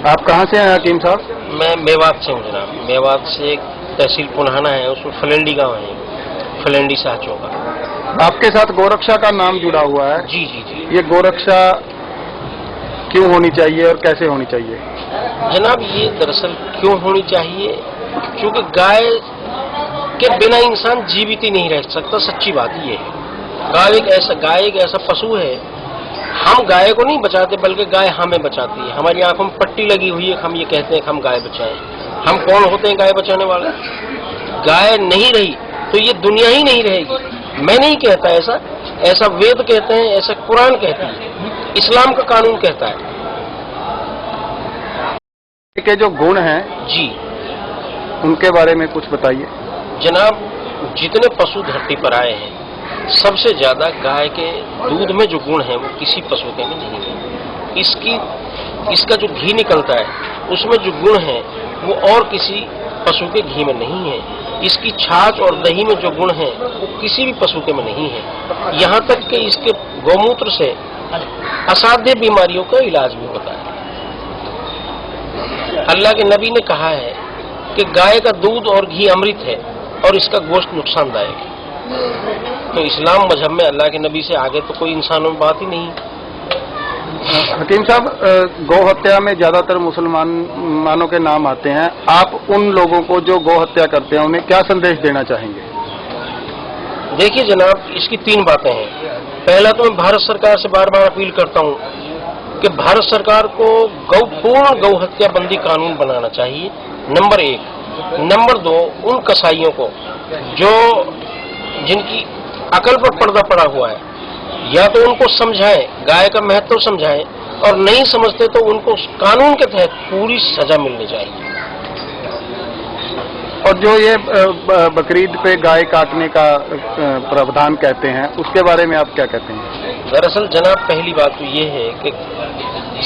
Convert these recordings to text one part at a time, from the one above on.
आप कहाँ से हैं हकीम साहब? मैं मेवात से हूँ जनाब। मेवात से एक तहसील पुनहाना है, उसमें फलेंडी गाँव है, फलेंडी शाह चौका। आपके साथ गोरक्षा का नाम जुड़ा हुआ है। जी जी जी। ये गोरक्षा क्यों होनी चाहिए और कैसे होनी चाहिए? जनाब ये दरअसल क्यों होनी चाहिए, क्योंकि गाय के बिना इंसान जीवित ही नहीं रह सकता। सच्ची बात ये है। गाय एक ऐसा पशु है, हम गाय को नहीं बचाते बल्कि गाय हमें बचाती है। हमारी आंखों में पट्टी लगी हुई है, हम ये कहते हैं कि हम गाय बचाएं। हम कौन होते हैं गाय बचाने वाले? गाय नहीं रही तो ये दुनिया ही नहीं रहेगी। मैं नहीं कहता ऐसा, ऐसा वेद कहते हैं, ऐसा कुरान कहता है, इस्लाम का कानून कहता है। के जो गुण हैं जी, उनके बारे में कुछ बताइए। जनाब जितने पशु धरती पर आए हैं, सबसे ज्यादा गाय के दूध में जो गुण है वो किसी पशु के में नहीं है। इसका जो घी निकलता है उसमें जो गुण है वो और किसी पशु के घी में नहीं है। इसकी छाछ और दही में जो गुण है वो किसी भी पशु के में नहीं है। यहाँ तक कि इसके गौमूत्र से असाध्य बीमारियों का इलाज भी होता है। अल्लाह के नबी ने कहा है कि गाय का दूध और घी अमृत है और इसका गोश्त नुकसानदायक है। तो इस्लाम मजहब में अल्लाह के नबी से आगे तो कोई इंसानों में बात ही नहीं। हकीम साहब, गौ हत्या में ज्यादातर मुसलमानों के नाम आते हैं। आप उन लोगों को जो गौ हत्या करते हैं उन्हें क्या संदेश देना चाहेंगे? देखिए जनाब, इसकी तीन बातें हैं। पहला तो मैं भारत सरकार से बार बार अपील करता हूँ कि भारत सरकार को पूर्ण गौ हत्या बंदी कानून बनाना चाहिए, नंबर एक। नंबर दो, उन कसाईयों को जो जिनकी अकल पर पर्दा पड़ा हुआ है, या तो उनको समझाएं, गाय का महत्व समझाएं, और नहीं समझते तो उनको कानून के तहत पूरी सजा मिलनी चाहिए। और जो ये बकरीद पे गाय काटने का प्रावधान कहते हैं, उसके बारे में आप क्या कहते हैं? दरअसल जनाब पहली बात तो ये है कि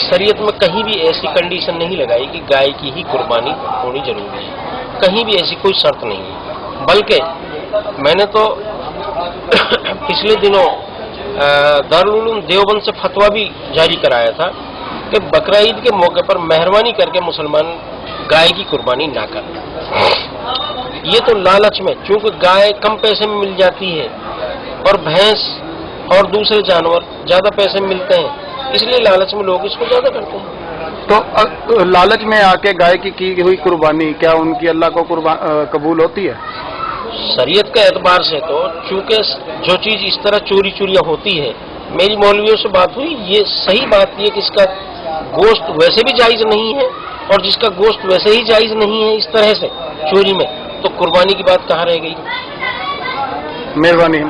शरीयत में कहीं भी ऐसी कंडीशन नहीं लगाई कि गाय की ही कुर्बानी होनी जरूरी है। कहीं भी ऐसी कोई शर्त नहीं है। बल्कि मैंने तो पिछले दिनों दारुल उलूम देवबंद से फतवा भी जारी कराया था कि बकरा ईद के मौके पर मेहरबानी करके मुसलमान गाय की कुर्बानी ना करें। ये तो लालच में, चूंकि गाय कम पैसे में मिल जाती है और भैंस और दूसरे जानवर ज्यादा पैसे में मिलते हैं, इसलिए लालच में लोग इसको ज्यादा करते हैं। तो लालच में आके गाय की हुई कुर्बानी क्या उनकी अल्लाह को कबूल होती है? शरीयत के एतबार से तो चूंकि जो चीज इस तरह चोरी चोरियां होती है, मेरी मौलवियों से बात हुई, ये सही बात ये कि इसका गोश्त वैसे भी जायज नहीं है, और जिसका गोश्त वैसे ही जायज नहीं है इस तरह से चोरी में, तो कुर्बानी की बात कहाँ रह गई? मेहरबानी।